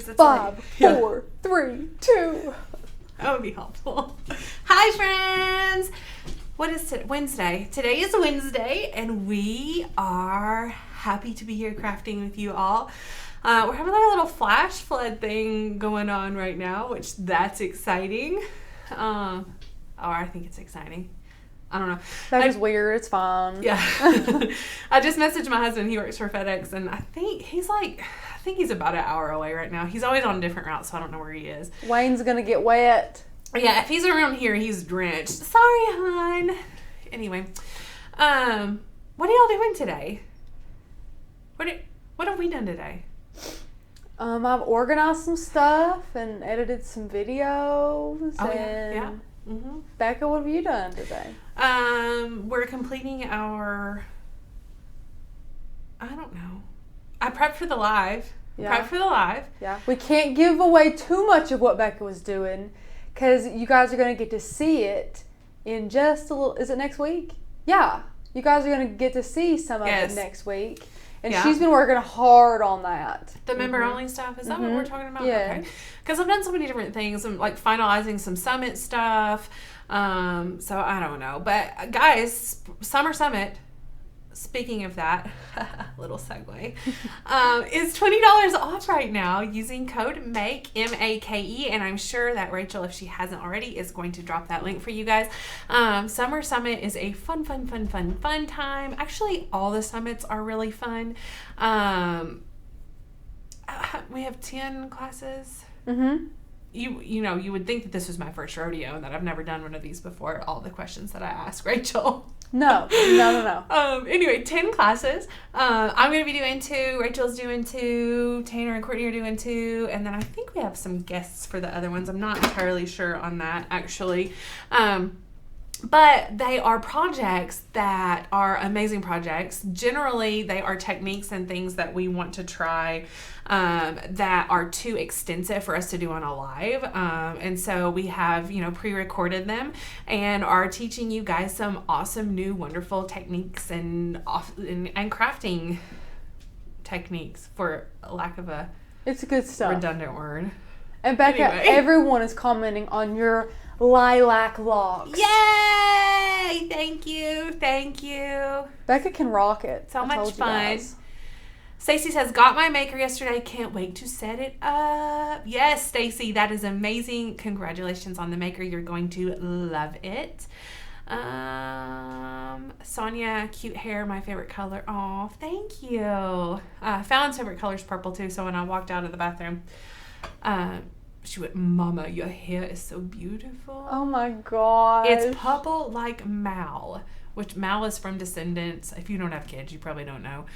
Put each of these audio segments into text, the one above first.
It's 5, like, 4, 3, 2. That would be helpful. Hi, friends. What is it? Wednesday. Today is Wednesday, and we are happy to be here crafting with you all. We're having like a little flash flood thing going on right now, which that's exciting. Or I think it's exciting. I don't know. That is weird. It's fine. Yeah. I just messaged my husband. He works for FedEx, and I think he's about an hour away right now. He's always on different routes, so I don't know where he is. Wayne's going to get wet. Yeah, if he's around here, he's drenched. Sorry, hon. Anyway, what are y'all doing today? What have we done today? I've organized some stuff and edited some videos. Oh, and yeah. Mm-hmm. Becca, what have you done today? We're completing our, I don't know. I prepped for the live. Yeah. We can't give away too much of what Becca was doing because you guys are going to get to see it in just a little, is it next week? Yeah. You guys are going to get to see some of it next week. And she's been working hard on that. The member-only stuff? Is that what we're talking about? Yeah. Okay. Because I've done so many different things. I'm like finalizing some summit stuff. So I don't know. But guys, Summer Summit, speaking of that, little segue, is $20 off right now using code MAKE, M-A-K-E. And I'm sure that Rachel, if she hasn't already, is going to drop that link for you guys. Summer Summit is a fun time. Actually, all the summits are really fun. We have 10 classes. Mm-hmm. You would think that this was my first rodeo and that I've never done one of these before. All the questions that I asked Rachel. No. Anyway, 10 classes. I'm going to be doing 2. Rachel's doing 2. Tanner and Courtney are doing 2. And then I think we have some guests for the other ones. I'm not entirely sure on that, actually. But they are projects that are amazing projects. Generally, they are techniques and things that we want to try that are too extensive for us to do on a live. And so we have, pre-recorded them and are teaching you guys some awesome new wonderful techniques and crafting techniques, for lack of a it's good stuff. Redundant word. And Becca, everyone is commenting on your lilac locks. Yay! Thank you. Becca can rock it. So much fun. Stacy says, got my maker yesterday. Can't wait to set it up. Yes, Stacy, that is amazing. Congratulations on the maker. You're going to love it. Sonia, cute hair, my favorite color. Oh, thank you. Fallon's favorite color is purple too. So when I walked out of the bathroom, she went, Mama, your hair is so beautiful. Oh my God. It's purple like Mal, which Mal is from Descendants. If you don't have kids, you probably don't know.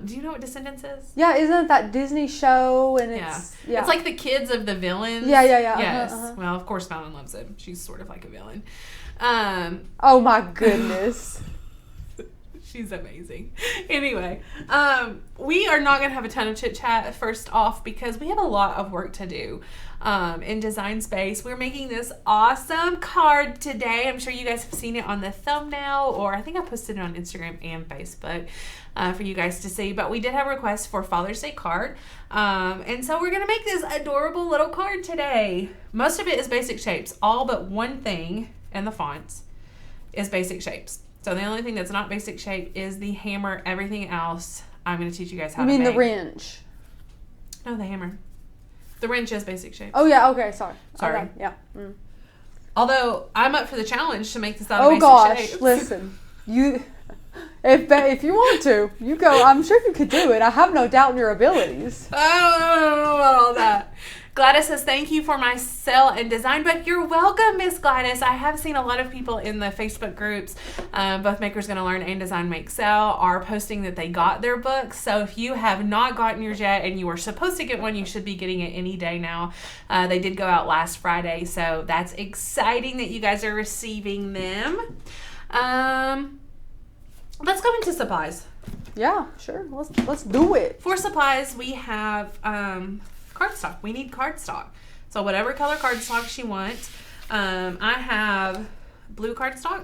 Do you know what Descendants is? Yeah, isn't it that Disney show? And it's like the kids of the villains. Yeah. Yes. Well, of course, Fallon loves it. She's sort of like a villain. Oh my goodness. She's amazing. Anyway, we are not going to have a ton of chit chat first off because we have a lot of work to do in Design Space. We're making this awesome card today. I'm sure you guys have seen it on the thumbnail, or I think I posted it on Instagram and Facebook for you guys to see. But we did have a request for Father's Day card. And so we're going to make this adorable little card today. Most of it is basic shapes. All but one thing in the fonts is basic shapes. So the only thing that's not basic shape is the hammer. Everything else, I'm going to teach you guys how to make. You mean the wrench? No, the hammer. The wrench is basic shape. Oh, yeah. Okay. Sorry. Okay, yeah. Mm. Although, I'm up for the challenge to make this out of basic shapes. Listen. If you want to, you go. I'm sure you could do it. I have no doubt in your abilities. I don't know about all that. Gladys says, thank you for my sell and design book. You're welcome, Miss Gladys. I have seen a lot of people in the Facebook groups, both Makers Gonna Learn and Design Make Sell, are posting that they got their books. So if you have not gotten yours yet and you were supposed to get one, you should be getting it any day now. They did go out last Friday, so that's exciting that you guys are receiving them. Let's go into supplies. Yeah, sure. Let's do it. For supplies, we have cardstock. We need cardstock. So whatever color cardstock you want. I have blue cardstock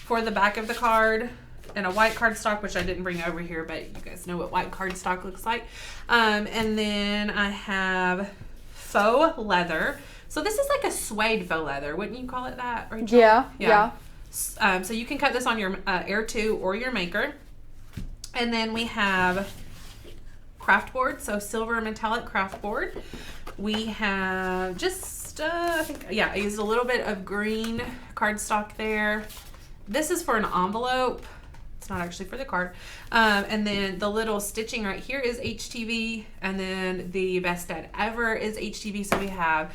for the back of the card. and a white cardstock, which I didn't bring over here, but you guys know what white cardstock looks like. And then I have faux leather. So this is like a suede faux leather. Wouldn't you call it that, Rachel? Yeah. So you can cut this on your Air 2 or your Maker. And then we have craft board, so silver metallic craft board. We have just, I used a little bit of green cardstock there. This is for an envelope. It's not actually for the card. And then the little stitching right here is HTV, and then the Best Dad Ever is HTV. So we have,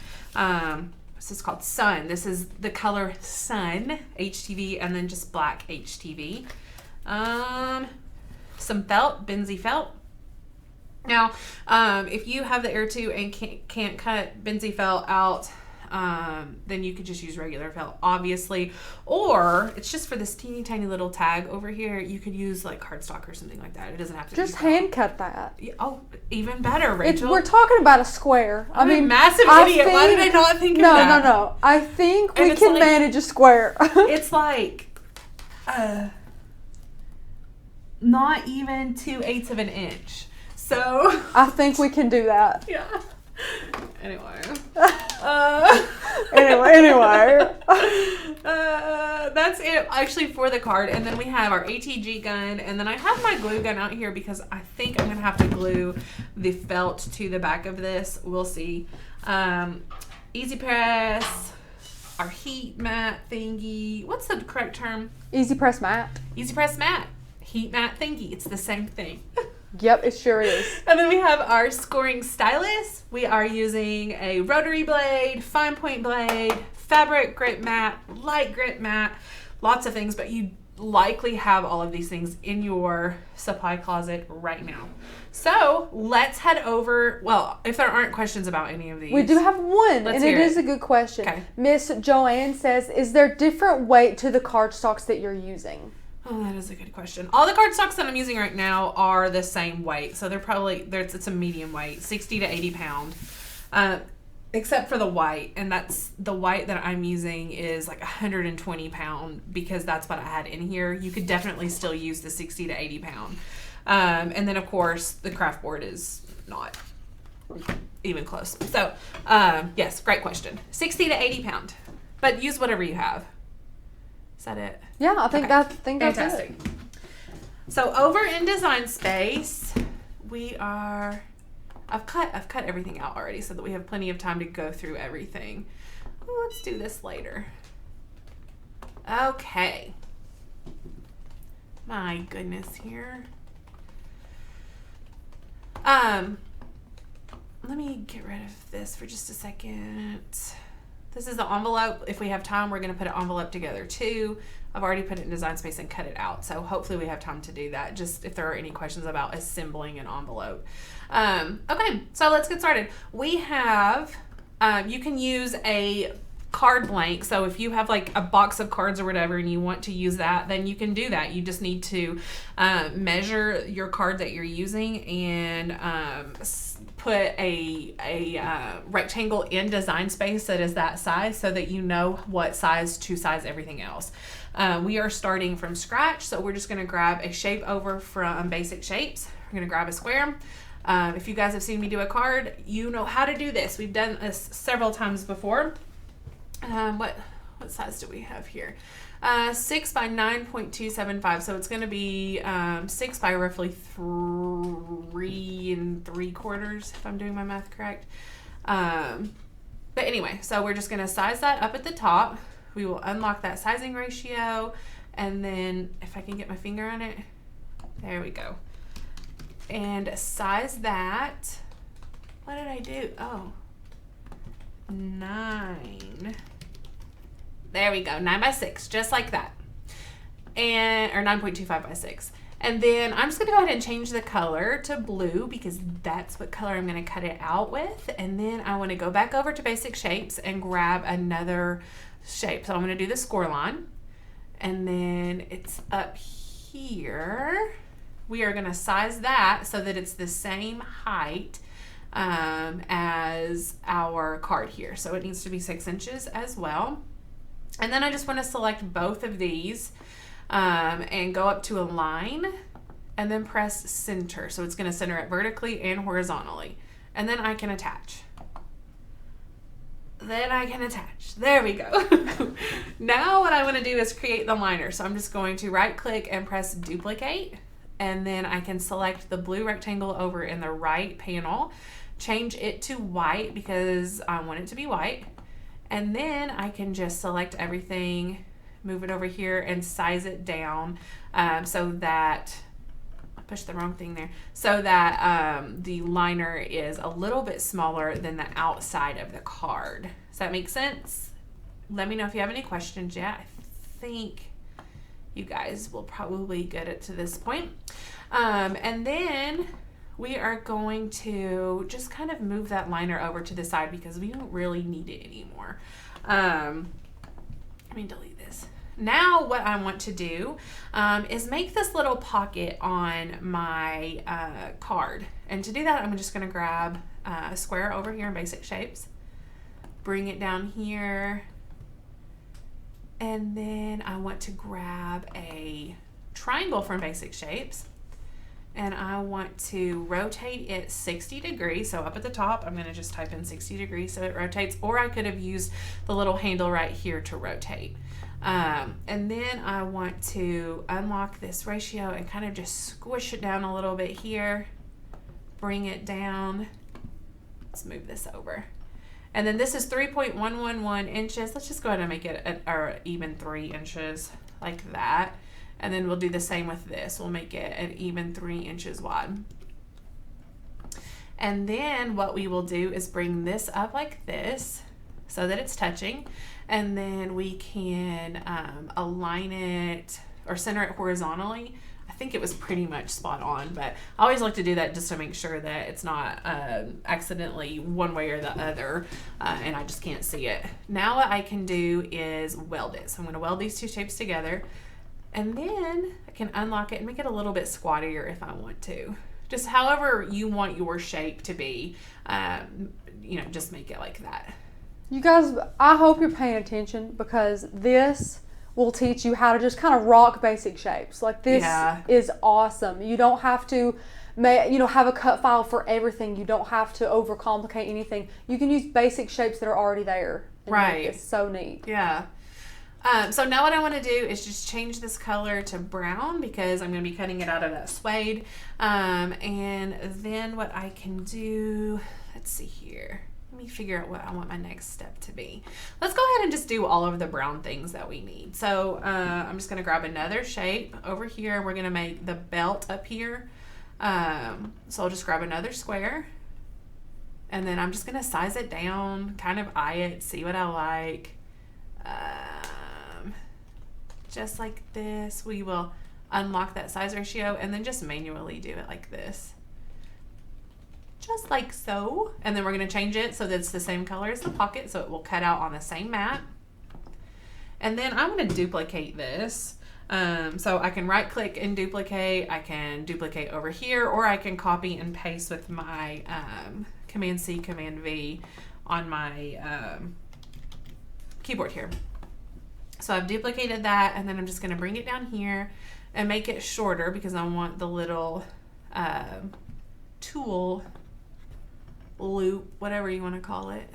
this is called Sun. This is the color Sun, HTV, and then just black HTV. Some felt, Benzie felt. Now, if you have the Air 2 and can't cut Benzie felt out, then you could just use regular felt, obviously. Or it's just for this teeny tiny little tag over here. You could use like cardstock or something like that. It doesn't have to just hand cut that. Oh, even better, Rachel. We're talking about a square. I mean, massive idiot. Why did I not think of that? No. I think we can manage a square. It's like not even 2/8 of an inch. So I think we can do that. Yeah. Anyway. Anyway. That's it actually for the card. And then we have our ATG gun. And then I have my glue gun out here because I think I'm going to have to glue the felt to the back of this. We'll see. EasyPress. Our heat mat thingy. What's the correct term? EasyPress mat. EasyPress mat. Heat mat thingy. It's the same thing. Yep, it sure is. And then we have our scoring stylus. We are using a rotary blade, fine point blade, fabric grip mat, light grip mat, lots of things, but you likely have all of these things in your supply closet right now. So let's head over. Well, if there aren't questions about any of these. We do have one, and it is a good question. Okay. Miss Joanne says, is there different weight to the cardstocks that you're using? Oh, that is a good question. All the cardstocks that I'm using right now are the same weight. So it's a medium weight, 60 to 80 pound. Except for the white, and that's the white that I'm using is like 120 pound because that's what I had in here. You could definitely still use the 60 to 80 pound. And then of course the craft board is not even close. So yes, great question. 60 to 80 pound, but use whatever you have. Is that it? Yeah, I think that's fantastic. It. So over in Design Space, I've cut everything out already so that we have plenty of time to go through everything. Well, let's do this later. Okay. My goodness here. Let me get rid of this for just a second. This is the envelope. If we have time, we're going to put an envelope together too. I've already put it in Design Space and cut it out. So hopefully we have time to do that. Just if there are any questions about assembling an envelope. Okay, so let's get started. We have, you can use a card blank. So if you have like a box of cards or whatever and you want to use that, then you can do that. You just need to measure your card that you're using and put a rectangle in Design Space that is that size so that you know what size to size everything else. We are starting from scratch, so we're just going to grab a shape over from Basic Shapes. We're going to grab a square. If you guys have seen me do a card, you know how to do this. We've done this several times before. What size do we have here? 6 by 9.275. So it's going to be 6 by roughly 3 3/4, if I'm doing my math correct. But anyway, so we're just going to size that up at the top. We will unlock that sizing ratio, and then if I can get my finger on it, there we go. And size that. What did I do? Oh, 9. There we go, 9 by 6, just like that. Or 9.25 by 6. And then I'm just gonna go ahead and change the color to blue because that's what color I'm gonna cut it out with. And then I wanna go back over to Basic Shapes and grab another shape. So I'm gonna do the score line. And then it's up here. We are gonna size that so that it's the same height as our card here. So it needs to be 6 inches as well. And then I just want to select both of these and go up to Align, and then press Center. So it's going to center it vertically and horizontally. And then I can attach. There we go. Now what I want to do is create the liner. So I'm just going to right click and press Duplicate. And then I can select the blue rectangle over in the right panel, change it to white because I want it to be white. And then I can just select everything, move it over here and size it down so that, I pushed the wrong thing there, so that the liner is a little bit smaller than the outside of the card. Does that make sense? Let me know if you have any questions yet. I think you guys will probably get it to this point. And then we are going to just kind of move that liner over to the side because we don't really need it anymore. Let me delete this. Now what I want to do is make this little pocket on my card. And to do that, I'm just going to grab a square over here in Basic Shapes, bring it down here, and then I want to grab a triangle from Basic Shapes, and I want to rotate it 60 degrees. So up at the top, I'm going to just type in 60 degrees so it rotates, or I could have used the little handle right here to rotate. And then I want to unlock this ratio and kind of just squish it down a little bit here, bring it down. Let's move this over. And then this is 3.111 inches. Let's just go ahead and make it an even 3 inches like that. And then we'll do the same with this. We'll make it an even 3 inches wide. And then what we will do is bring this up like this so that it's touching. And then we can align it or center it horizontally. I think it was pretty much spot on, but I always like to do that just to make sure that it's not accidentally one way or the other and I just can't see it. Now what I can do is weld it. So I'm going to weld these two shapes together, and then I can unlock it and make it a little bit squattier if I want to. Just however you want your shape to be, just make it like that. You guys, I hope you're paying attention because this will teach you how to just kind of rock basic shapes. Like this is awesome. You don't have to have a cut file for everything. You don't have to overcomplicate anything. You can use basic shapes that are already there. Right. It's so neat. Yeah. So now what I want to do is just change this color to brown because I'm going to be cutting it out of that suede. And then what I can do, let's see here. Let me figure out what I want my next step to be. Let's go ahead and just do all of the brown things that we need. So I'm just going to grab another shape over here. We're going to make the belt up here. So I'll just grab another square. And then I'm just going to size it down, kind of eye it, see what I like. Just like this. We will unlock that size ratio and then just manually do it like this. Just like so. And then we're going to change it so that it's the same color as the pocket, so it will cut out on the same mat. And then I'm going to duplicate this. So I can right click and duplicate. I can duplicate over here, or I can copy and paste with my Command C, Command V on my keyboard here. So I've duplicated that, and then I'm just going to bring it down here and make it shorter because I want the little tool loop, whatever you want to call it.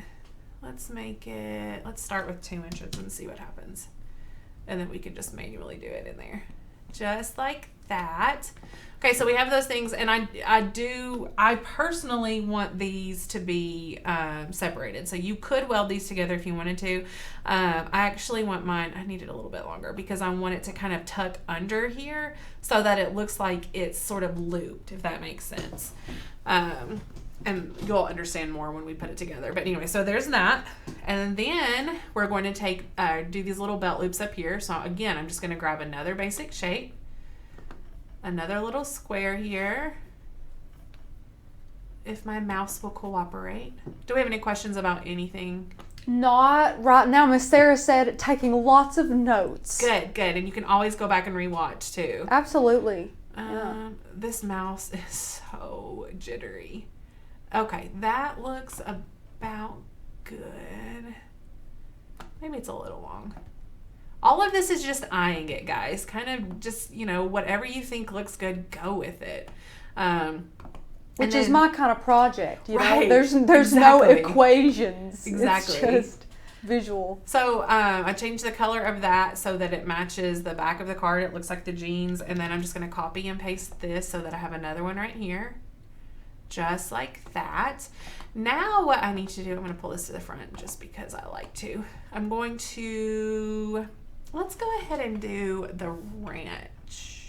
Let's start with 2 inches and see what happens. And then we can just manually do it in there. Just like that. Okay, so we have those things, and I personally want these to be separated. So you could weld these together if you wanted to. I actually want mine, I need it a little bit longer because I want it to kind of tuck under here so that it looks like it's sort of looped, if that makes sense. And you'll understand more when we put it together. But anyway, so there's that. And then we're going to do these little belt loops up here. So again, I'm just going to grab another basic shape, another little square here, if my mouse will cooperate. Do we have any questions about anything? Not right now. Miss Sarah said taking lots of notes. Good. And you can always go back and rewatch too. Absolutely. This mouse is so jittery. Okay, that looks about good. Maybe it's a little long. All of this is just eyeing it, guys. Kind of just, you know, whatever you think looks good, go with it. Which is my kind of project, you right, know. There's exactly. no equations. Exactly. It's just visual. So I changed the color of that so that it matches the back of the card. It looks like the jeans. And then I'm just going to copy and paste this so that I have another one right here. Just like that. Now what I need to do, I'm going to pull this to the front just because I like to. I'm going to, let's go ahead and do the ranch.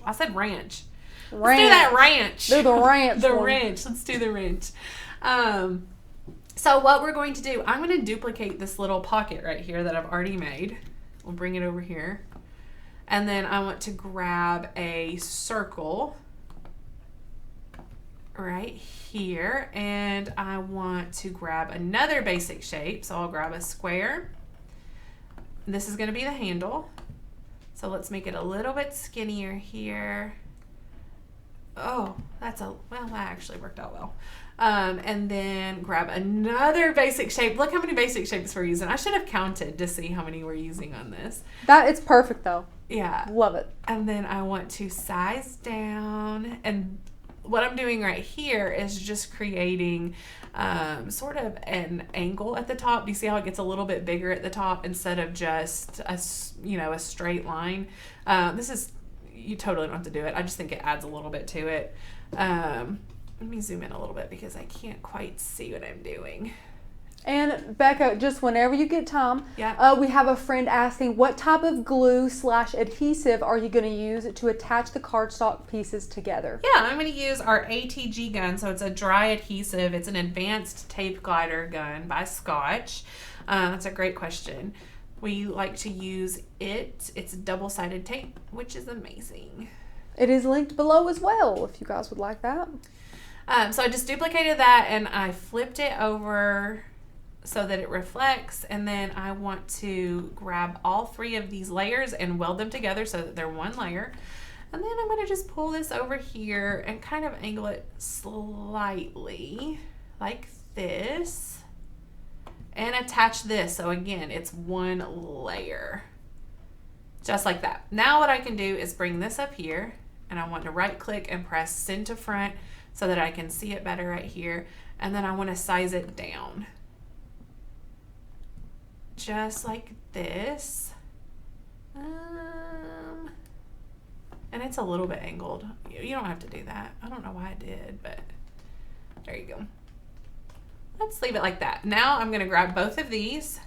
I said ranch. Let's do that ranch. Do the ranch. The ranch. Let's do the ranch. So what we're going to do, I'm going to duplicate this little pocket right here that I've already made. We'll bring it over here. And then I want to grab a circle right here. And I want to grab another basic shape. So I'll grab a square. This is going to be the handle. So let's make it a little bit skinnier here. Oh, well, that actually worked out well. And then grab another basic shape. Look how many basic shapes we're using. I should have counted to see how many we're using on this. It's perfect though. Yeah. Love it. And then I want to size down. And what I'm doing right here is just creating sort of an angle at the top. Do you see how it gets a little bit bigger at the top instead of just a straight line? You totally don't have to do it. I just think it adds a little bit to it. Let me zoom in a little bit because I can't quite see what I'm doing. And Becca, just whenever you get time, yeah. We have a friend asking, what type of glue/adhesive are you going to use to attach the cardstock pieces together? Yeah, I'm going to use our ATG gun. So it's a dry adhesive. It's an advanced tape glider gun by Scotch. That's a great question. We like to use it. It's double-sided tape, which is amazing. It is linked below as well, if you guys would like that. So I just duplicated that and I flipped it over so that it reflects. And then I want to grab all three of these layers and weld them together so that they're one layer. And then I'm going to just pull this over here and kind of angle it slightly like this. And attach this. So again, it's one layer. Just like that. Now what I can do is bring this up here. And I want to right click and press send to front so that I can see it better right here. And then I want to size it down. Just like this. And it's a little bit angled. You don't have to do that. I don't know why I did, but there you go. Let's leave it like that. Now I'm going to grab both of these,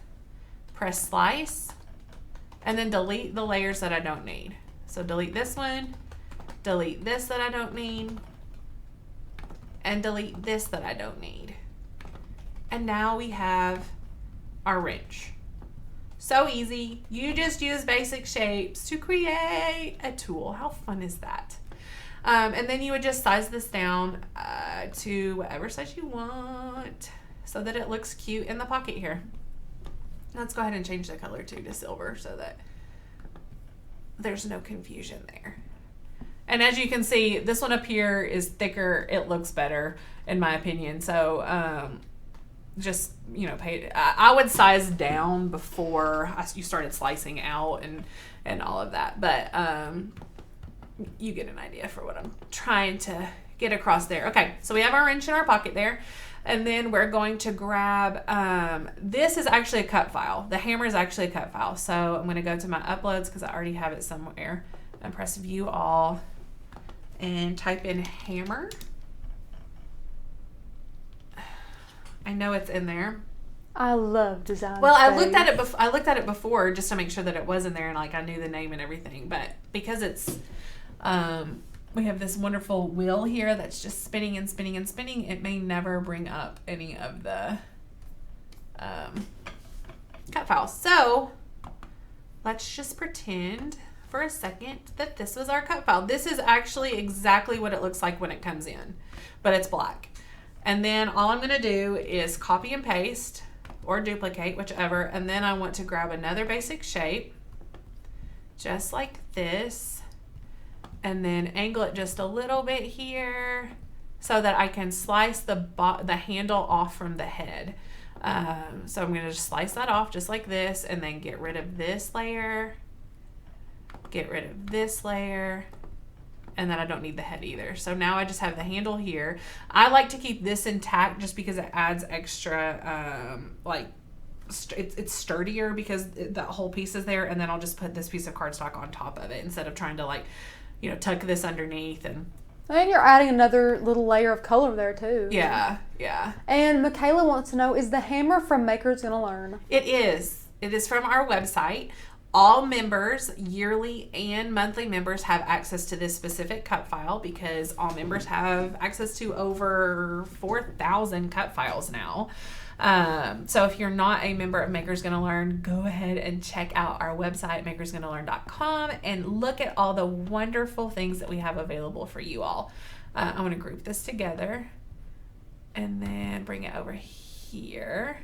press slice, and then delete the layers that I don't need. So delete this one, delete this that I don't need, and delete this that I don't need. And now we have our wrench. So easy. You just use basic shapes to create a tool. How fun is that? And then you would just size this down to whatever size you want so that it looks cute in the pocket here. Let's go ahead and change the color too to silver so that there's no confusion there. And as you can see, this one up here is thicker. It looks better in my opinion. So just, I would size down before you started slicing out and all of that. But you get an idea for what I'm trying to get across there. Okay, so we have our wrench in our pocket there. And then we're going to grab, this is actually a cut file. The hammer is actually a cut file. So I'm going to go to my uploads because I already have it somewhere. And press view all and type in hammer. I know it's in there. I love design. Well, I looked at it before just to make sure that it was in there and I knew the name and everything. But because it's we have this wonderful wheel here that's just spinning and spinning and spinning, it may never bring up any of the cut files. So let's just pretend for a second that this was our cut file. This is actually exactly what it looks like when it comes in, but it's black. And then all I'm gonna do is copy and paste or duplicate, whichever, and then I want to grab another basic shape, just like this, and then angle it just a little bit here so that I can slice the handle off from the head. So I'm going to just slice that off just like this, and then get rid of this layer, get rid of this layer, and then I don't need the head either. So now I just have the handle here. I like to keep this intact just because it adds extra, it's sturdier because that whole piece is there, and then I'll just put this piece of cardstock on top of it instead of trying to tuck this underneath. And you're adding another little layer of color there too. Yeah. And Michaela wants to know, is the hammer from Maker's Gonna Learn? It is from our website. All members, yearly and monthly members, have access to this specific cut file because all members have access to over 4,000 cut files now. So if you're not a member of Maker's Gonna Learn, go ahead and check out our website, makersgonnalearn.com, and look at all the wonderful things that we have available for you all. I'm going to group this together and then bring it over here,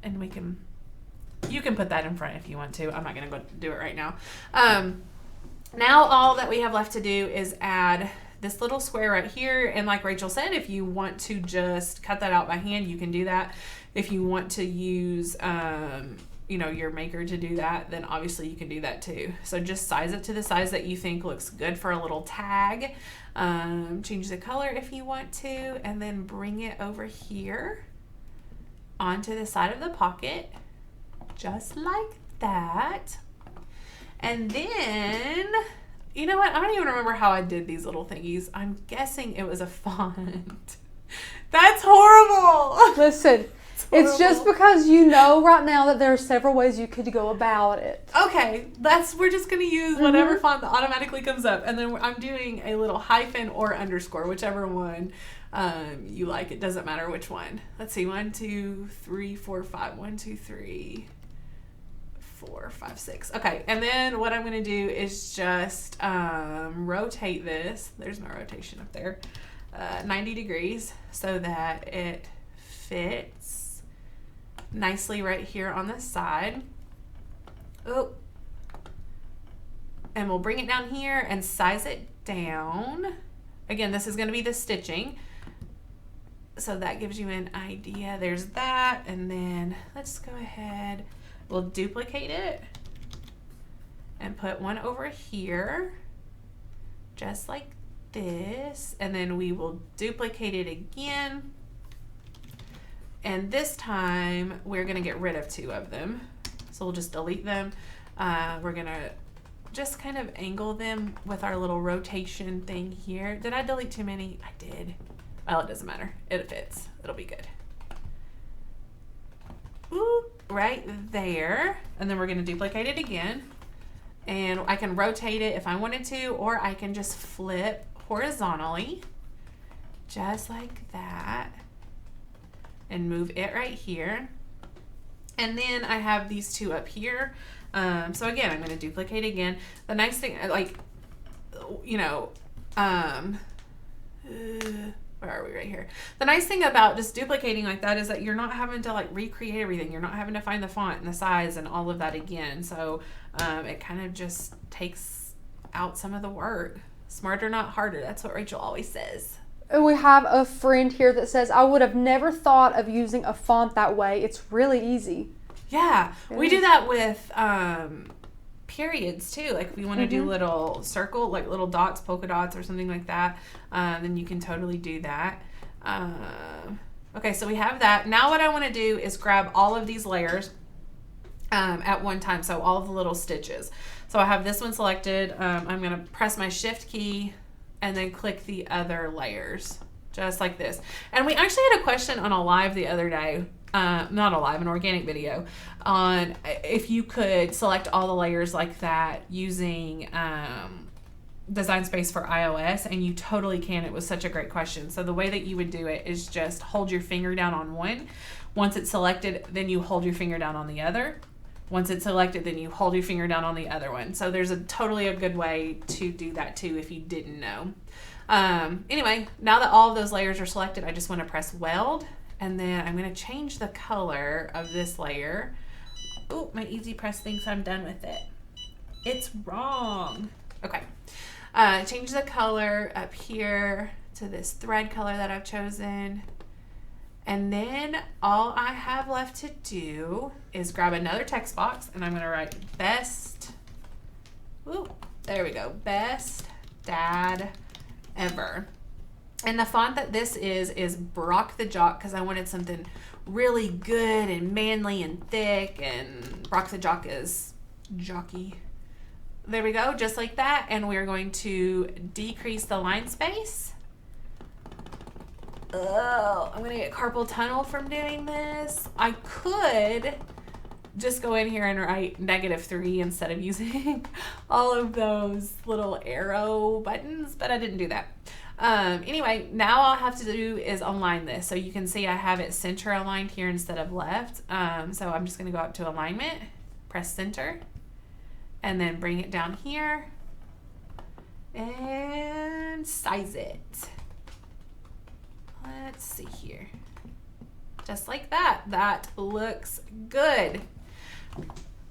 and you can put that in front if you want to. I'm not going to go do it right now. Now all that we have left to do is add this little square right here, and like Rachel said, if you want to just cut that out by hand, you can do that. If you want to use your maker to do that, then obviously you can do that too. So just size it to the size that you think looks good for a little tag. Change the color if you want to, and then bring it over here onto the side of the pocket, just like that. And then, you know what? I don't even remember how I did these little thingies. I'm guessing it was a font. That's horrible. Listen, it's just because you know right now that there are several ways you could go about it. Okay, we're just going to use whatever font that automatically comes up. And then I'm doing a little hyphen or underscore, whichever one you like. It doesn't matter which one. Let's see, 1, 2, 3, 4, 5. 1, 2, 3, 4, 5, 6. Okay, and then what I'm going to do is just rotate this. There's my rotation up there. 90 degrees so that it fits nicely right here on the side. Oh, and we'll bring it down here and size it down. Again, this is going to be the stitching, so that gives you an idea. There's that, and then let's go ahead, we'll duplicate it and put one over here just like this, and then we will duplicate it again. And this time, we're going to get rid of 2 of them. So we'll just delete them. We're going to just kind of angle them with our little rotation thing here. Did I delete too many? I did. Well, it doesn't matter. It fits. It'll be good. Ooh, right there. And then we're going to duplicate it again. And I can rotate it if I wanted to, or I can just flip horizontally, just like that, and move it right here. And then I have these 2 up here. So again, I'm going to duplicate again. The nice thing, where are we? Right here. The nice thing about just duplicating like that is that you're not having to recreate everything. You're not having to find the font and the size and all of that again. So it kind of just takes out some of the work. Smarter, not harder. That's what Rachel always says. We have a friend here that says, I would have never thought of using a font that way. It's really easy. Yeah, we do that with periods too. Like if we want to do little circle, like little dots, polka dots or something like that, then you can totally do that. Okay, so we have that. Now what I want to do is grab all of these layers at one time, so all of the little stitches. So I have this one selected. I'm going to press my shift key and then click the other layers, just like this. And we actually had a question on a live the other day, not a live, an organic video, on if you could select all the layers like that using Design Space for iOS, and you totally can. It was such a great question. So the way that you would do it is just hold your finger down on one. Once it's selected, then you hold your finger down on the other. Once it's selected, then you hold your finger down on the other one. So there's totally a good way to do that too if you didn't know. Anyway, now that all of those layers are selected, I just want to press weld, and then I'm going to change the color of this layer. Oh, my EasyPress thinks I'm done with it. It's wrong. Okay. Change the color up here to this thread color that I've chosen. And then all I have left to do is grab another text box, and I'm going to write best, there we go, best dad ever. And the font that this is Brock the Jock, because I wanted something really good and manly and thick, and Brock the Jock is jockey. There we go, just like that. And we're going to decrease the line space. Oh, I'm going to get carpal tunnel from doing this. I could just go in here and write -3 instead of using all of those little arrow buttons, but I didn't do that. Anyway, now all I have to do is align this. So you can see I have it center aligned here instead of left. So I'm just going to go up to alignment, press center, and then bring it down here and size it. Let's see here. Just like that. That looks good.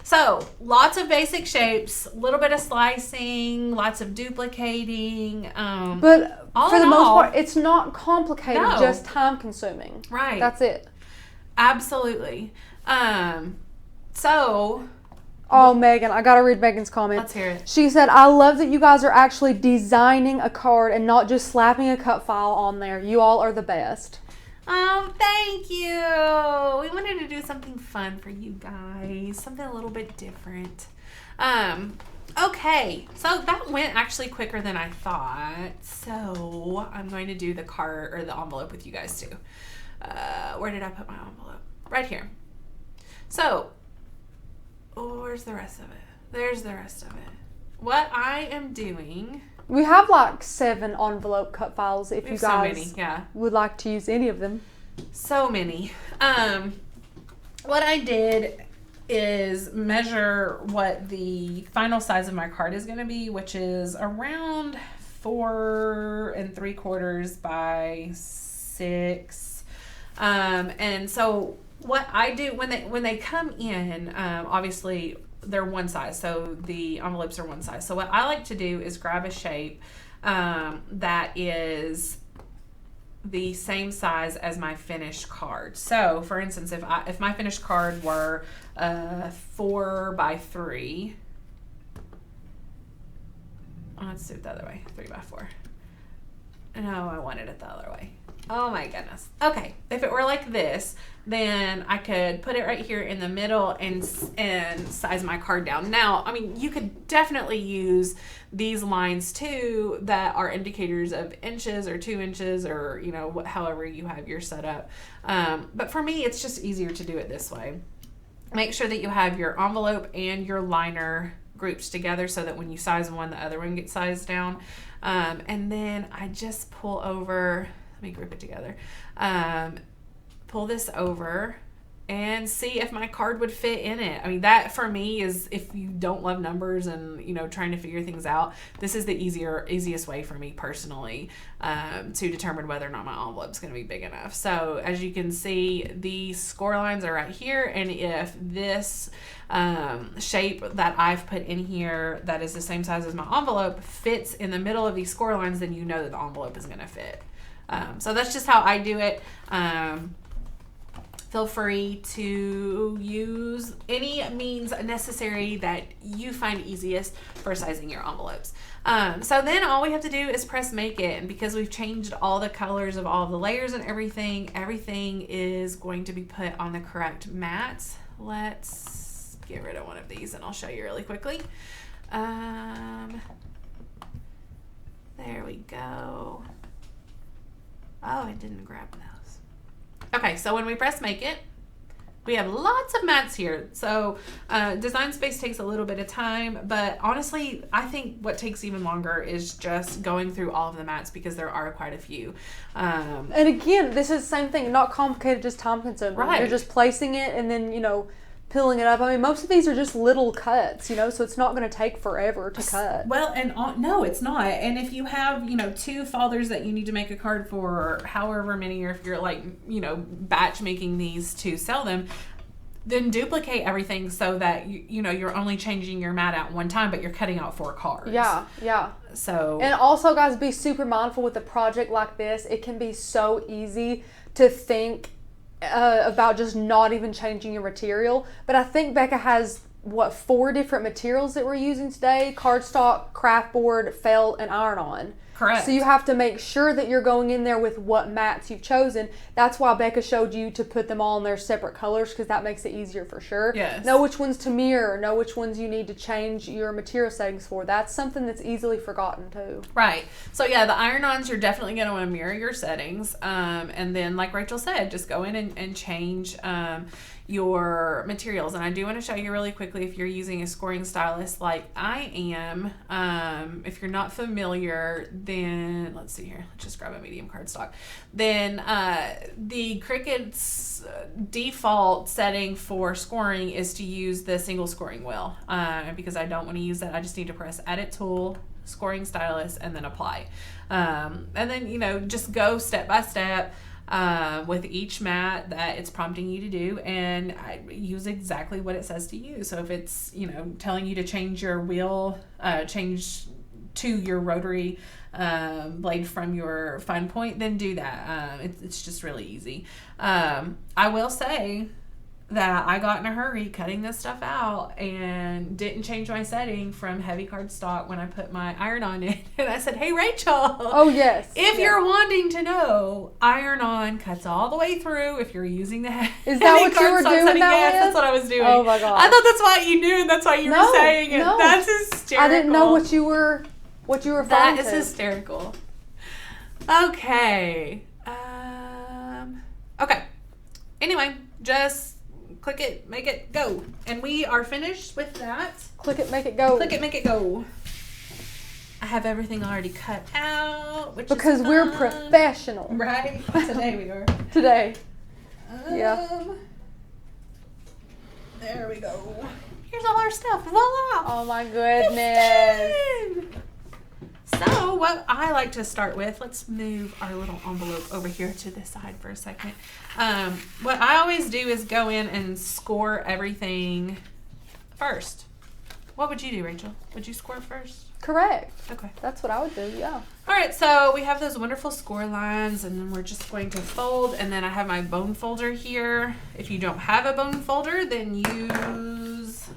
So, lots of basic shapes, a little bit of slicing, lots of duplicating. But for the most part, it's not complicated, just time consuming. Right. That's it. Absolutely. So... Oh, Megan, I got to read Megan's comment. Let's hear it. She said, I love that you guys are actually designing a card and not just slapping a cut file on there. You all are the best. Oh, thank you. We wanted to do something fun for you guys. Something a little bit different. Okay. So that went actually quicker than I thought. So I'm going to do the card or the envelope with you guys too. Where did I put my envelope? Right here. So... oh, where's the rest of it? There's the rest of it. What I am doing... we have like 7 envelope cut files if you guys so many, yeah. would like to use any of them. So many. What I did is measure what the final size of my card is going to be, which is around 4 3/4 by 6. And so... what I do when they come in, obviously they're one size, so the envelopes are one size. So what I like to do is grab a shape that is the same size as my finished card. So for instance, if my finished card were 4 by 3, let's do it the other way, 3 by 4. No, I wanted it the other way. Oh my goodness. Okay, if it were like this, then I could put it right here in the middle and size my card down. Now, I mean, you could definitely use these lines too that are indicators of inches or 2 inches or, you know, however you have your setup. But for me, it's just easier to do it this way. Make sure that you have your envelope and your liner grouped together so that when you size one, the other one gets sized down. And then I just pull over... let me group it together. Pull this over and see if my card would fit in it. I mean, that for me is, if you don't love numbers and, you know, trying to figure things out, this is the easiest way for me personally to determine whether or not my envelope is going to be big enough. So as you can see, the score lines are right here. And if this shape that I've put in here that is the same size as my envelope fits in the middle of these score lines, then you know that the envelope is going to fit. So that's just how I do it. Feel free to use any means necessary that you find easiest for sizing your envelopes. So then all we have to do is press make it. And because we've changed all the colors of all the layers and everything is going to be put on the correct mat. Let's get rid of one of these and I'll show you really quickly. There we go. Oh, I didn't grab those. Okay, so when we press make it, we have lots of mats here. So design space takes a little bit of time, but honestly, I think what takes even longer is just going through all of the mats because there are quite a few. And again, this is the same thing, not complicated, just time consuming. Right. You're just placing it and then, you know, peeling it up. I mean, most of these are just little cuts, you know, so it's not going to take forever to cut. Well, and no, it's not. And if you have, you know, 2 fathers that you need to make a card for, or however many, or if you're like, you know, batch making these to sell them, then duplicate everything so that, you know, you're only changing your mat out one time, but you're cutting out 4 cards. Yeah, yeah. So. And also, guys, be super mindful with a project like this. It can be so easy to think about just not even changing your material. But I think Becca has, 4 different materials that we're using today: cardstock, craft board, felt, and iron-on. Correct. So you have to make sure that you're going in there with what mats you've chosen. That's why Becca showed you to put them all in their separate colors, because that makes it easier for sure. Yes. Know which ones to mirror. Know which ones you need to change your material settings for. That's something that's easily forgotten too. Right. So yeah, the iron-ons, you're definitely going to want to mirror your settings. And then, like Rachel said, just go in and change your materials. And I do want to show you really quickly, if you're using a scoring stylus like I am, if you're not familiar, then let's see here, let's just grab a medium cardstock. Then the Cricut's default setting for scoring is to use the single scoring wheel, because I don't want to use that. I just need to press edit tool, scoring stylus, and then apply. And then, just go step by step with each mat that it's prompting you to do, and I use exactly what it says to use. So if it's, telling you to change your wheel, change to your rotary blade from your fine point, then do that. It's just really easy. I will say that I got in a hurry cutting this stuff out and didn't change my setting from heavy cardstock when I put my iron-on in. And I said, hey, Rachel. Oh, yes. If you're wanting to know, iron-on cuts all the way through if you're using the heavy Is that what you were doing setting. Yes, with? that's what I was doing. Oh, my God. I thought that's why you knew, and that's why you were saying it. No. That's hysterical. I didn't know what you were That is hysterical. Okay. Okay. Anyway, just click it, make it go. And we are finished with that. Click it, make it go. Click it, make it go. I have everything already cut out, because we're professional. Right? Today we are. Today. Yeah. There we go. Here's all our stuff. Voila! Oh my goodness. So what I like to start with, let's move our little envelope over here to this side for a second. What I always do is go in and score everything first. What would you do, Rachel? Would you score first? Correct. Okay. That's what I would do, yeah. All right, so we have those wonderful score lines, and then we're just going to fold, and then I have my bone folder here. If you don't have a bone folder, then use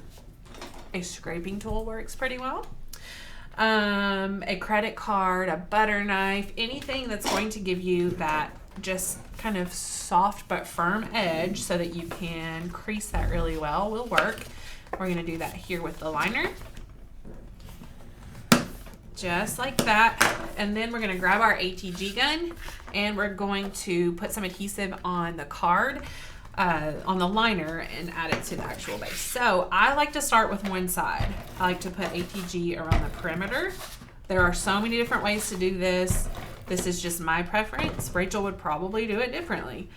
a scraping tool, works pretty well. A credit card, a butter knife, anything that's going to give you that just kind of soft but firm edge so that you can crease that really well will work. We're going to do that here with the liner. Just like that. And then we're going to grab our ATG gun, and we're going to put some adhesive on the card, on the liner, and add it to the actual base. So I like to start with one side. I like to put ATG around the perimeter. There are so many different ways to do this. This is just my preference. Rachel would probably do it differently.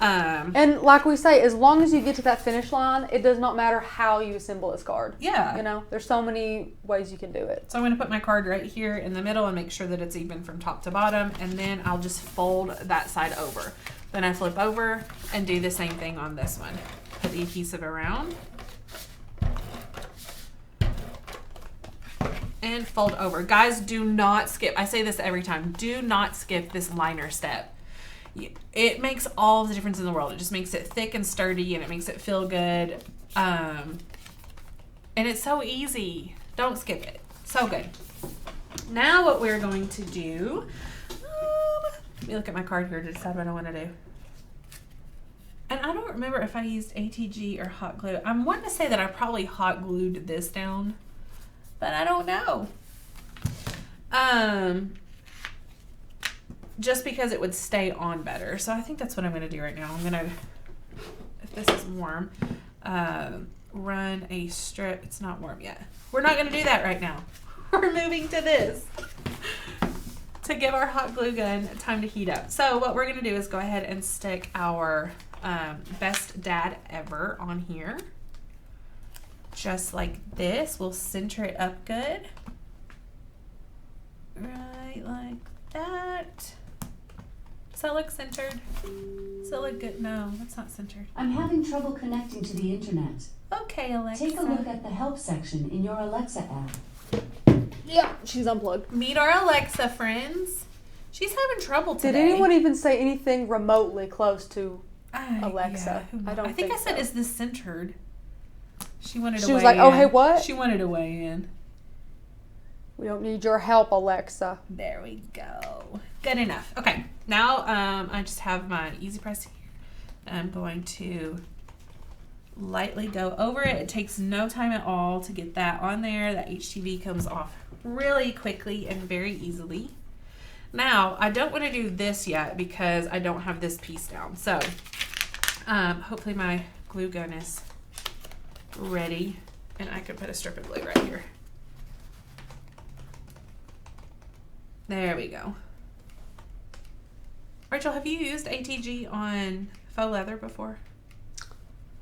And like we say, as long as you get to that finish line, it does not matter how you assemble this card. Yeah. There's so many ways you can do it. So I'm going to put my card right here in the middle and make sure that it's even from top to bottom, and then I'll just fold that side over. Then I flip over and do the same thing on this one. Put the adhesive around and fold over. Guys, do not skip. I say this every time. Do not skip this liner step. It makes all the difference in the world. It just makes it thick and sturdy, and it makes it feel good. And it's so easy. Don't skip it. So good. Now what we're going to do, let me look at my card here to decide what I want to do. And I don't remember if I used ATG or hot glue. I'm wanting to say that I probably hot glued this down, but I don't know. Just because it would stay on better. So I think that's what I'm going to do right now. I'm going to, if this is warm, run a strip. It's not warm yet. We're not going to do that right now. We're moving to this to give our hot glue gun time to heat up. So what we're going to do is go ahead and stick our best dad ever on here. Just like this. We'll center it up good. Right like that. Does that look centered? Does that look good? No, that's not centered. I'm having trouble connecting to the internet. Okay, Alexa. Take a look at the help section in your Alexa app. Yeah, she's unplugged. Meet our Alexa friends. She's having trouble today. Did anyone even say anything remotely close to Alexa. Yeah, I think I said, is this centered? She wanted to She was weigh like, oh, in. hey, what? She wanted to weigh in. We don't need your help, Alexa. There we go. Good enough. Okay, now I just have my EasyPress here. I'm going to lightly go over it. It takes no time at all to get that on there. That HTV comes off really quickly and very easily. Now, I don't want to do this yet because I don't have this piece down. So, hopefully my glue gun is ready and I can put a strip of glue right here. There we go. Rachel, have you used ATG on faux leather before?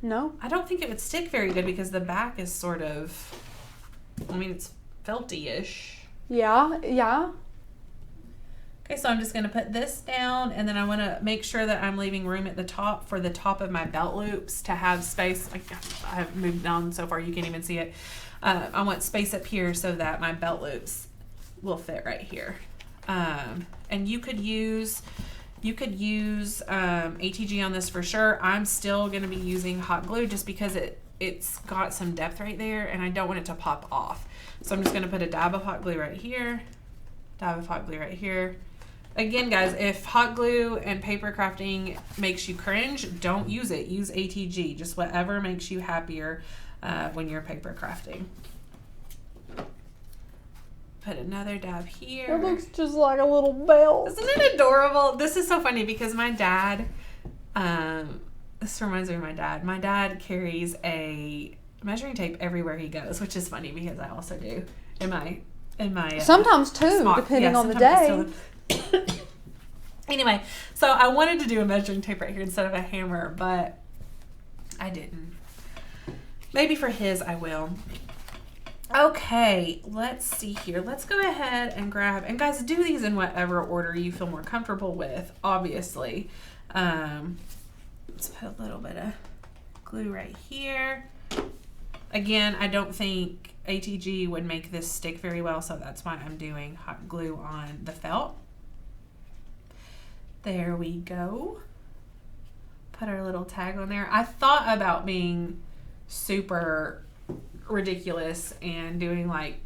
No. I don't think it would stick very good because the back is sort of, I mean, it's felty-ish. Yeah, yeah. Okay, so I'm just going to put this down, and then I want to make sure that I'm leaving room at the top for the top of my belt loops to have space. I have moved down so far you can't even see it. I want space up here so that my belt loops will fit right here. And you could use ATG on this for sure. I'm still going to be using hot glue just because it's got some depth right there, and I don't want it to pop off. So I'm just going to put a dab of hot glue right here, dab of hot glue right here. Again, guys, if hot glue and paper crafting makes you cringe, don't use it. Use ATG, just whatever makes you happier when you're paper crafting. Put another dab here. It looks just like a little belt. Isn't it adorable? This is so funny because my dad, this reminds me of my dad. My dad carries a measuring tape everywhere he goes, which is funny because I also do in my sometimes too, depending on the day. Anyway, so I wanted to do a measuring tape right here instead of a hammer, but I didn't. Maybe for his I will. Okay, let's see here. Let's go ahead and grab, and guys, do these in whatever order you feel more comfortable with, obviously. Let's put a little bit of glue right here. Again, I don't think ATG would make this stick very well, so that's why I'm doing hot glue on the felt. There we go. Put our little tag on there. I thought about being super ridiculous and doing like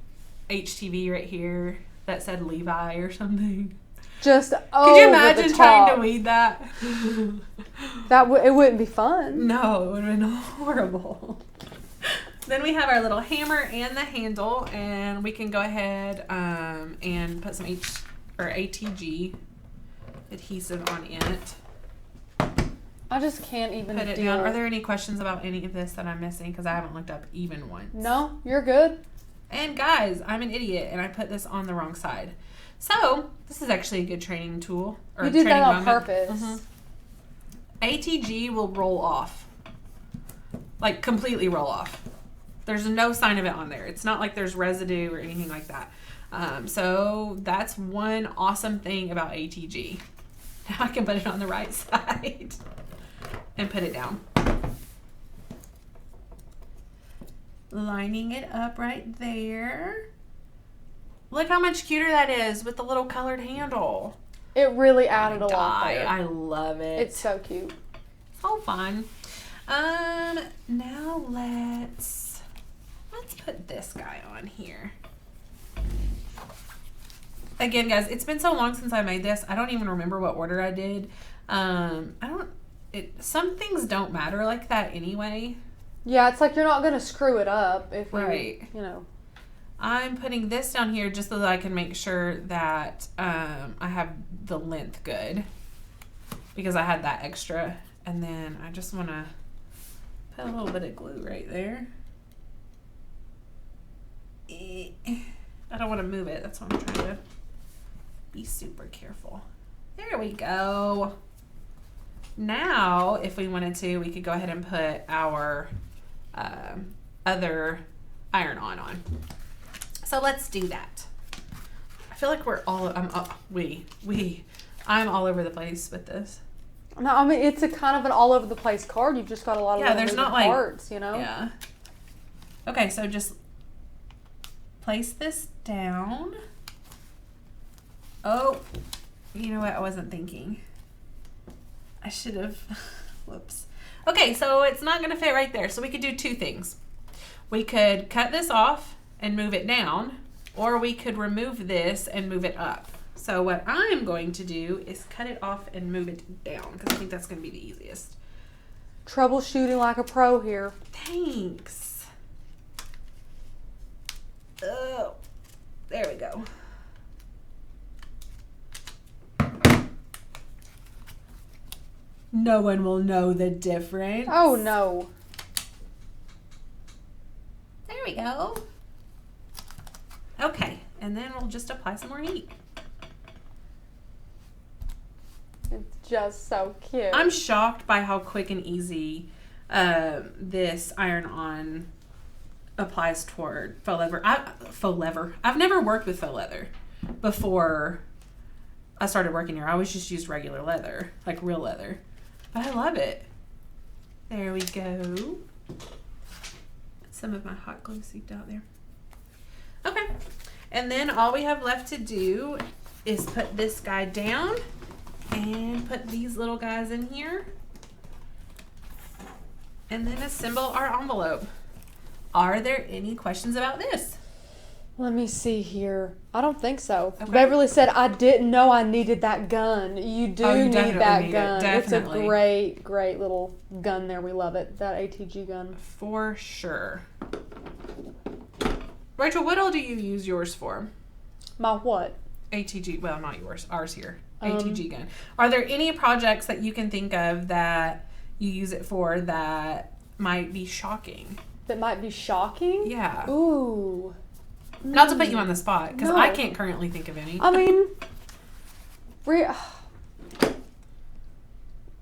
HTV right here that said Levi or something. Just could you imagine trying to weed that? It wouldn't be fun. No, it would have been horrible. Then we have our little hammer and the handle, and we can go ahead and put some ATG adhesive on it. I just can't even put it deal. down. Are there any questions about any of this that I'm missing? Because I haven't looked up even once. No, you're good. And guys, I'm an idiot, and I put this on the wrong side. So this is actually a good training tool. Or you did that on moment. purpose. Mm-hmm. ATG will roll off, like completely roll off. There's no sign of it on there. It's not like there's residue or anything like that. So that's one awesome thing about ATG. Now I can put it on the right side and put it down. Lining it up right there. Look how much cuter that is with the little colored handle. It really added a lot there. I love it. It's so cute. So fun. Now let's put this guy on here. Again, guys, it's been so long since I made this. I don't even remember what order I did. Some things don't matter like that anyway. Yeah, it's like you're not going to screw it up if right. you know. I'm putting this down here just so that I can make sure that I have the length good because I had that extra. And then I just want to put a little bit of glue right there. I don't want to move it. That's why I'm trying to be super careful. There we go. Now, if we wanted to, we could go ahead and put our other iron-on on. So let's do that. I feel like we're all I'm all over the place with this. No, I mean it's a kind of an all over the place card. You've just got a lot of there's not like parts, you know. Yeah. Okay, so just place this down. Oh, you know what? I wasn't thinking. I should have Whoops. Okay, so it's not going to fit right there. So we could do two things. We could cut this off and move it down, or we could remove this and move it up. So what I'm going to do is cut it off and move it down because I think that's going to be the easiest. Troubleshooting like a pro here. Thanks. Oh, there we go. No one will know the difference. Oh no. There we go. Okay, and then we'll just apply some more heat. It's just so cute. I'm shocked by how quick and easy this iron-on applies toward faux leather. I've never worked with faux leather before I started working here. I always just used regular leather, like real leather. But I love it. There we go. Some of my hot glue seeped out there. Okay. And then all we have left to do is put this guy down and put these little guys in here. And then assemble our envelope. Are there any questions about this? Let me see here. I don't think so. Okay. Beverly said, I didn't know I needed that gun. You do need that gun. It's a great, great little gun there. We love it. That ATG gun. For sure. Rachel, what all do you use yours for? My what? ATG, well, not yours, ours here. ATG gun. Are there any projects that you can think of that you use it for that might be shocking? That might be shocking? Yeah. Ooh. Not to put you on the spot, because No. I can't currently think of any. I mean,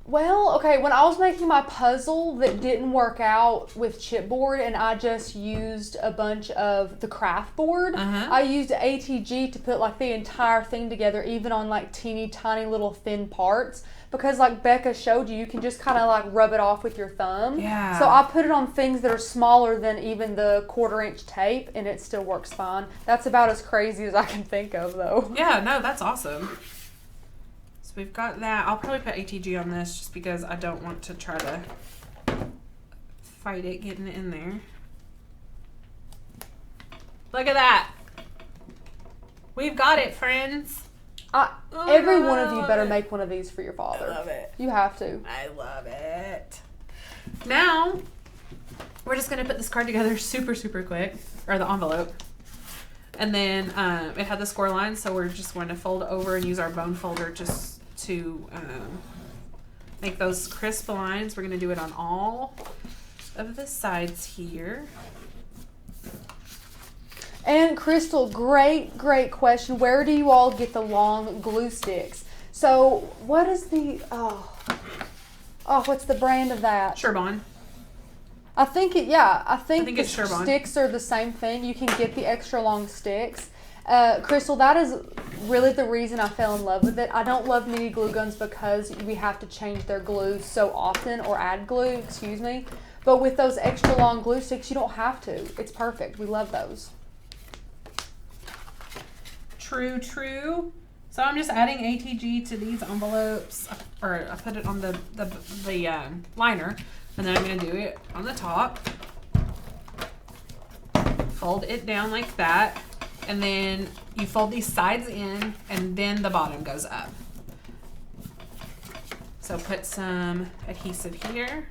well, okay, when I was making my puzzle that didn't work out with chipboard and I just used a bunch of the craft board, I used ATG to put like the entire thing together, even on like teeny tiny little thin parts. Because like Becca showed you, you can just kind of like rub it off with your thumb. Yeah. So I put it on things that are smaller than even the 1/4-inch tape and it still works fine. That's about as crazy as I can think of though. Yeah, no, that's awesome. So we've got that. I'll probably put ATG on this just because I don't want to try to fight it getting it in there. Look at that. We've got it, friends. Every one of you better make one of these for your father. I love it. You have to. I love it. Now, we're just going to put this card together super, super quick. Or the envelope. And then it had the score line, so we're just going to fold over and use our bone folder just to make those crisp lines. We're going to do it on all of the sides here. And Crystal, great question. Where do you all get the long glue sticks? So what is the, what's the brand of that? Sherbon. I think the it's Sherbon. sticks are the same thing. You can get the extra long sticks. Crystal, that is really the reason I fell in love with it. I don't love mini glue guns because we have to change their glue so often, or add glue, excuse me. But with those extra long glue sticks, you don't have to. It's perfect. We love those. True. So I'm just adding ATG to these envelopes, or I put it on the liner, and then I'm going to do it on the top. Fold it down like that, and then you fold these sides in, and then the bottom goes up. So put some adhesive here,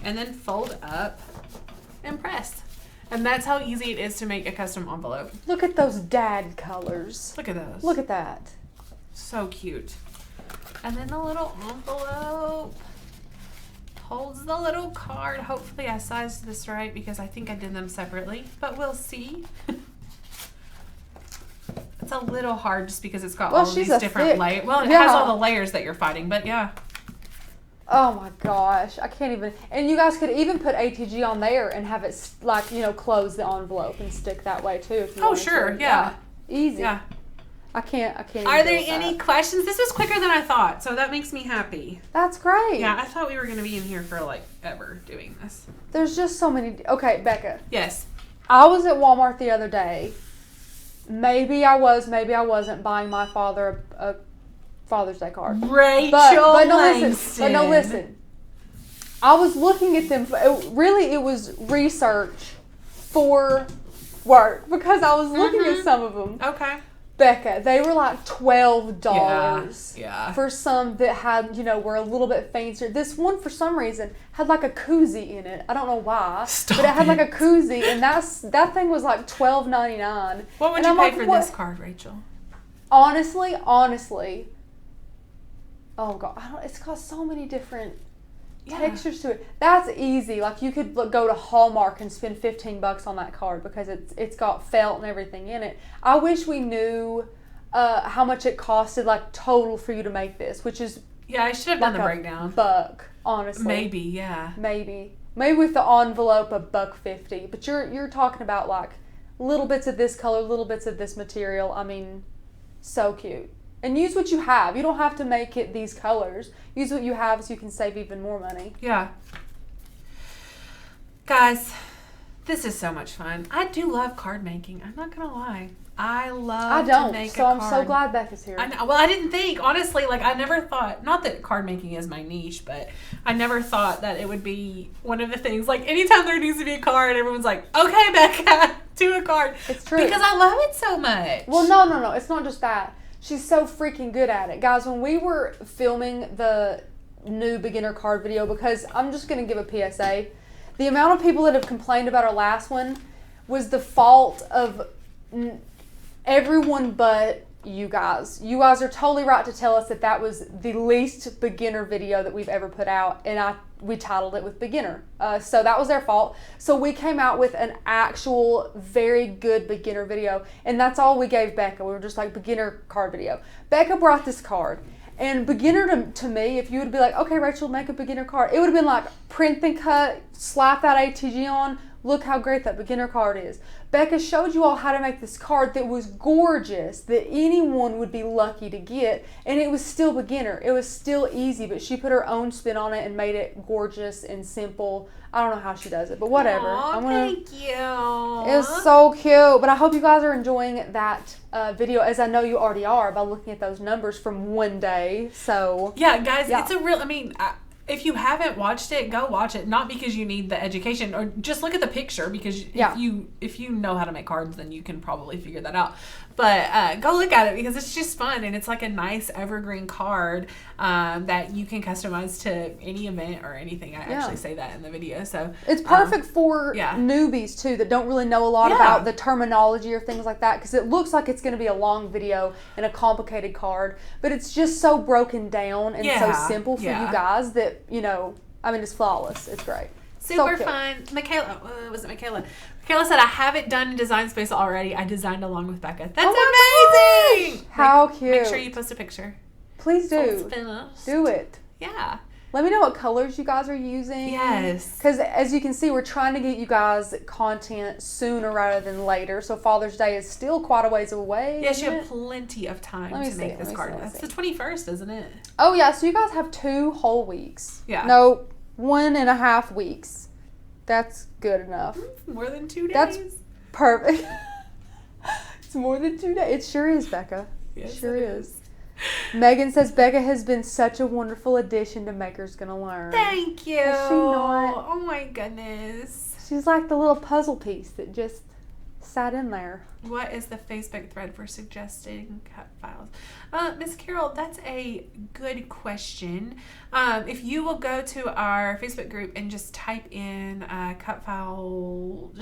and then fold up and press. And that's how easy it is to make a custom envelope. Look at those dad colors. Look at those. Look at that. So cute. And then the little envelope holds the little card. Hopefully I sized this right because I think I did them separately, but we'll see. It's a little hard just because it's got all of these different layers. Well, it has all the layers that you're fighting, but yeah. Oh my gosh, I can't even. And you guys could even put ATG on there and have it like, close the envelope and stick that way too. If you wanted sure, to. yeah. Easy. Yeah. I can't. Are there any questions? This was quicker than I thought, so that makes me happy. That's great. Yeah, I thought we were going to be in here for like ever doing this. There's just so many. Okay, Becca. Yes. I was at Walmart the other day. maybe I was, maybe I wasn't buying my father a Father's Day card. Rachel but no, Langston. listen. I was looking at them. It was research for work because I was looking at some of them. Okay. Becca, they were like $12 yeah. for some that had, were a little bit fancier. This one, for some reason, had like a koozie in it. I don't know why. But it had like a koozie, and that thing was like $12.99. What would you pay for this card, Rachel? Honestly, oh God, it's got so many different textures to it. That's easy. Like, you could go to Hallmark and spend $15 on that card because it's got felt and everything in it. I wish we knew how much it costed, like, total for you to make this, which is I should have done the breakdown. $1, honestly. Maybe with the envelope $1.50. But you're talking about like little bits of this color, little bits of this material. I mean, so cute. And use what you have. You don't have to make it these colors. Use what you have so you can save even more money. Yeah. Guys, this is so much fun. I do love card making. I'm not going to lie. I don't, to make a card. I'm so glad Becca's here. I know. Well, I didn't think, honestly, like, I never thought, not that card making is my niche, but I never thought that it would be one of the things, like, anytime there needs to be a card, everyone's like, okay, Becca, do a card. It's true. Because I love it so much. Well, no. It's not just that. She's so freaking good at it. Guys, when we were filming the new beginner card video, because I'm just going to give a PSA, the amount of people that have complained about our last one was the fault of everyone but you guys. You guys are totally right to tell us that was the least beginner video that we've ever put out, and we titled it with beginner. So that was their fault. So we came out with an actual very good beginner video, and that's all we gave Becca. We were just like, beginner card video. Becca brought this card, and beginner to me, if you would be like, okay, Rachel, make a beginner card, it would have been like, print and cut, slap that ATG on, look how great that beginner card is. Becca showed you all how to make this card that was gorgeous, that anyone would be lucky to get, and it was still beginner. It was still easy, but she put her own spin on it and made it gorgeous and simple. I don't know how she does it, but whatever. Thank you. It's so cute, but I hope you guys are enjoying that video, as I know you already are by looking at those numbers from one day. So yeah, guys, it's a real, if you haven't watched it, go watch it. Not because you need the education, or just look at the picture, because if you know how to make cards, then you can probably figure that out. But go look at it because it's just fun, and it's like a nice evergreen card that you can customize to any event or anything. I actually say that in the video. So it's perfect for newbies too that don't really know a lot about the terminology or things like that, because it looks like it's going to be a long video and a complicated card, but it's just so broken down and so simple for you guys that, it's flawless. It's great. Super fun. Michaela, was it Michaela? Michaela said, I have it done in Design Space already. I designed along with Becca. That's amazing! Gosh, how cute. Make sure you post a picture. Please do. So it's finished. Do it. Yeah. Let me know what colors you guys are using. Yes. Because as you can see, we're trying to get you guys content sooner rather than later. So Father's Day is still quite a ways away. Yes, you have plenty of time to make this card. That's the 21st, isn't it? Oh, yeah. So you guys have 2 whole weeks. Yeah. No, 1.5 weeks. That's good enough. More than 2 days. That's perfect. It's more than 2 days. It sure is, Becca. Yes, it sure is. Megan says Becca has been such a wonderful addition to Maker's Gonna Learn. Thank you. Is she not? Oh my goodness. She's like the little puzzle piece that just sat in there. What is the Facebook thread for suggesting cut files? Miss Carol, that's a good question. If you will go to our Facebook group and just type in cut files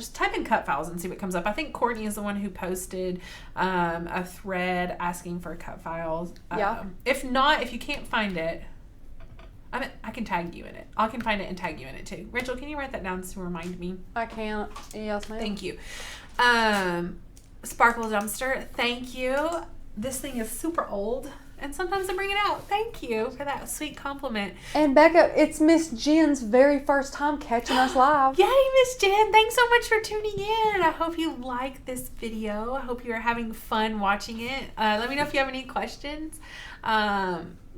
and see what comes up. I think Courtney is the one who posted a thread asking for cut files. If not, if you can't find it, I can tag you in it. I can find it and tag you in it too. Rachel, can you write that down to remind me? I can't. Yes, ma'am. Thank you. Sparkle Dumpster, thank you. This thing is super old, and sometimes I bring it out. Thank you for that sweet compliment. And Becca, it's Miss Jen's very first time catching us live. Yay, Miss Jen. Thanks so much for tuning in. I hope you like this video. I hope you're having fun watching it. Let me know if you have any questions.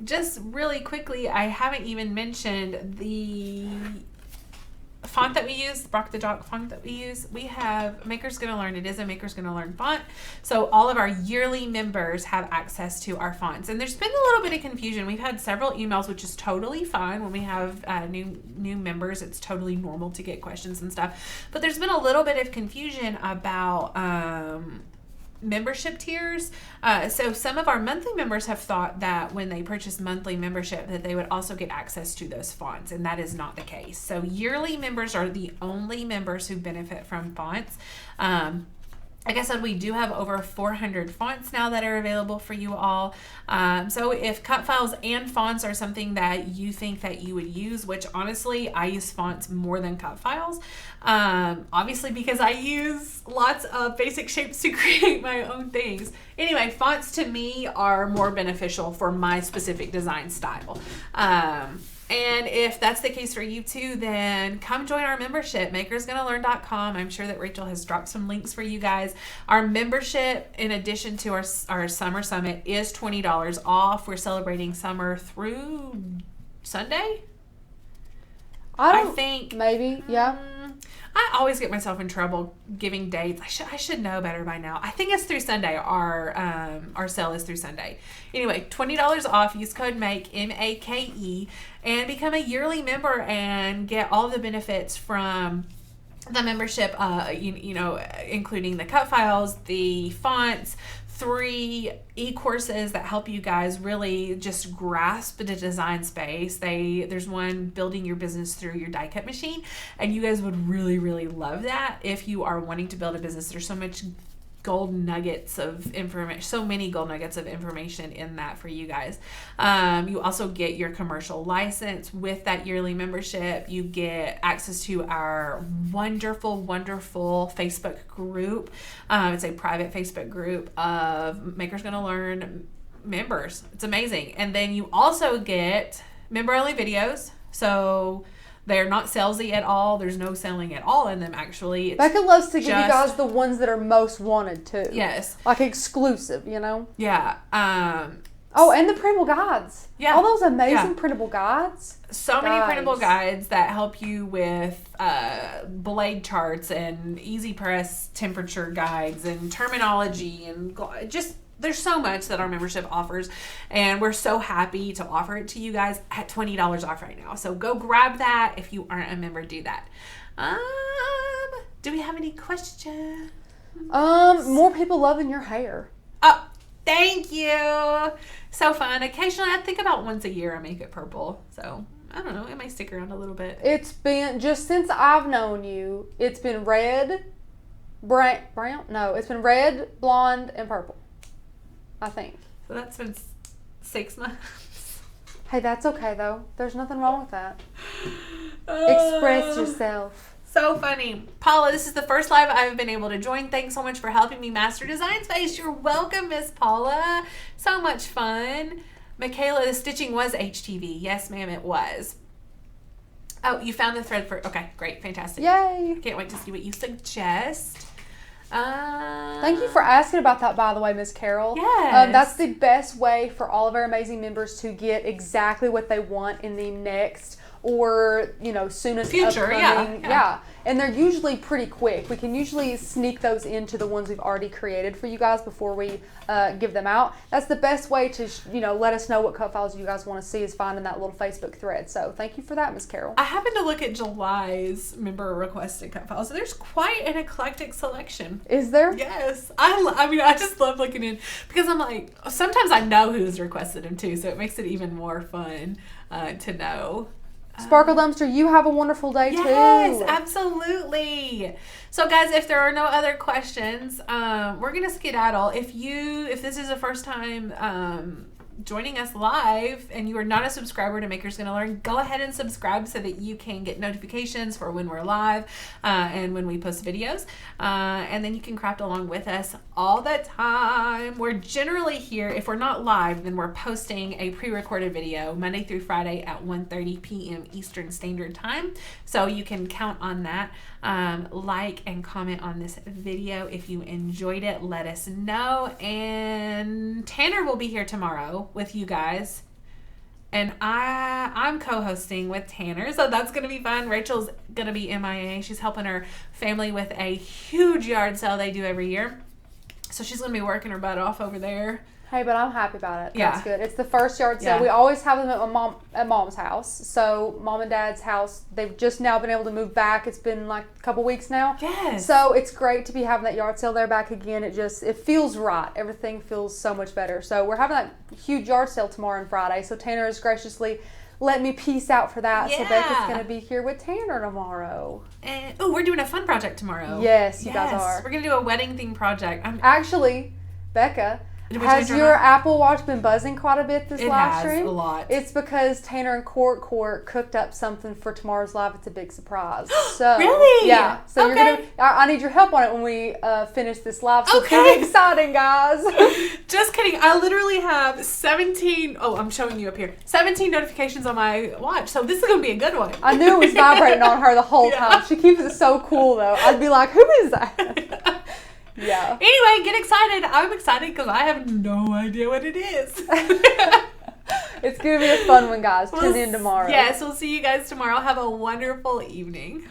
Just really quickly, I haven't even mentioned font that we use, Brock the Jock font that we use, we have Maker's Gonna Learn. It is a Maker's Gonna Learn font. So all of our yearly members have access to our fonts. And there's been a little bit of confusion. We've had several emails, which is totally fine. When we have new members, it's totally normal to get questions and stuff. But there's been a little bit of confusion about membership tiers. So some of our monthly members have thought that when they purchase monthly membership that they would also get access to those fonts, and that is not the case. So yearly members are the only members who benefit from fonts. Like I said, we do have over 400 fonts now that are available for you all. So if cut files and fonts are something that you think that you would use, which honestly, I use fonts more than cut files, obviously because I use lots of basic shapes to create my own things. Anyway, fonts to me are more beneficial for my specific design style. And if that's the case for you too, then come join our membership, makersgonnalearn.com. I'm sure that Rachel has dropped some links for you guys. Our membership, in addition to our summer summit, is $20 off. We're celebrating summer through Sunday. I think maybe, yeah. I always get myself in trouble giving dates. I should know better by now. I think it's through Sunday. Our sale is through Sunday. Anyway, $20 off. Use code MAKE, M-A-K-E, and become a yearly member and get all the benefits from the membership, including the cut files, the fonts, 3 e-courses that help you guys really just grasp the design space. There's one, building your business through your die cut machine, and you guys would really, really love that if you are wanting to build a business. There's so much gold nuggets of information, so many gold nuggets of information in that for you guys. You also get your commercial license with that yearly membership. You get access to our wonderful Facebook group. It's a private Facebook group of Makers Gonna Learn members. It's amazing. And then you also get member only videos. So they're not salesy at all. There's no selling at all in them, actually. It's Becca loves to give you guys the ones that are most wanted, too. Yes. Like exclusive, you know? Yeah. And the printable guides. Yeah. All those amazing printable guides. So many printable guides that help you with blade charts and EasyPress temperature guides and terminology and just... There's so much that our membership offers, and we're so happy to offer it to you guys at $20 off right now. So go grab that. If you aren't a member, do that. Do we have any questions? More people loving your hair. Oh, thank you. So fun. Occasionally, I think about once a year I make it purple. So I don't know. It might stick around a little bit. It's been, just since I've known you, it's been red, brown? No, it's been red, blonde, and purple. I think. So that's been 6 months. Hey, that's okay though. There's nothing wrong with that. Express yourself. So funny. Paula, this is the first live I've been able to join. Thanks so much for helping me master design space. You're welcome, Miss Paula. So much fun. Michaela, the stitching was HTV. Yes, ma'am, it was. Oh, you found the thread for... Okay, great. Fantastic. Yay. Can't wait to see what you suggest. Thank you for asking about that, by the way, Miss Carol. Yes. That's the best way for all of our amazing members to get exactly what they want in the next or, soonest future. Upcoming. Yeah. And they're usually pretty quick. We can usually sneak those into the ones we've already created for you guys before we give them out. That's the best way to, let us know what cut files you guys want to see is finding that little Facebook thread. So thank you for that, Miss Carol. I happened to look at July's member requested cut files. So there's quite an eclectic selection. Is there? Yes. I just love looking in because I'm like, sometimes I know who's requested them too. So it makes it even more fun to know. Sparkle Dumpster, you have a wonderful day too. Yes, absolutely. So guys, if there are no other questions, we're gonna skedaddle. If this is the first time joining us live and you are not a subscriber to Makers Gonna Learn, go ahead and subscribe so that you can get notifications for when we're live and when we post videos. And then you can craft along with us all the time. We're generally here, if we're not live, then we're posting a pre-recorded video Monday through Friday at 1:30 p.m. Eastern Standard Time. So you can count on that. Like and comment on this video if you enjoyed it. Let us know. And Tanner will be here tomorrow with you guys. And I'm co-hosting with Tanner, so that's going to be fun. Rachel's going to be MIA. She's helping her family with a huge yard sale they do every year. So she's going to be working her butt off over there. Hey, but I'm happy about it. Yeah. That's good. It's the first yard sale. Yeah. We always have them at Mom's house. So Mom and Dad's house, they've just now been able to move back. It's been like a couple weeks now. Yes. So it's great to be having that yard sale there back again. It feels right. Everything feels so much better. So we're having that huge yard sale tomorrow and Friday. So Tanner has graciously let me peace out for that. Yeah. So Becca's going to be here with Tanner tomorrow. And we're doing a fun project tomorrow. Yes, you guys are. We're going to do a wedding theme project. Actually, Becca, has your Apple Watch been buzzing quite a bit this live stream? It has, a lot. It's because Tanner and Court cooked up something for tomorrow's live. It's a big surprise. So really? Yeah. So okay. you're gonna. I need your help on it when we finish this live. So okay. It's very exciting, guys. Just kidding. I literally have 17. Oh, I'm showing you up here. 17 notifications on my watch. So this is gonna be a good one. I knew it was vibrating on her the whole time. She keeps it so cool though. I'd be like, who is that? Yeah. Anyway, get excited. I'm excited because I have no idea what it is. It's going to be a fun one, guys. Tune in tomorrow. Yes, we'll see you guys tomorrow. Have a wonderful evening.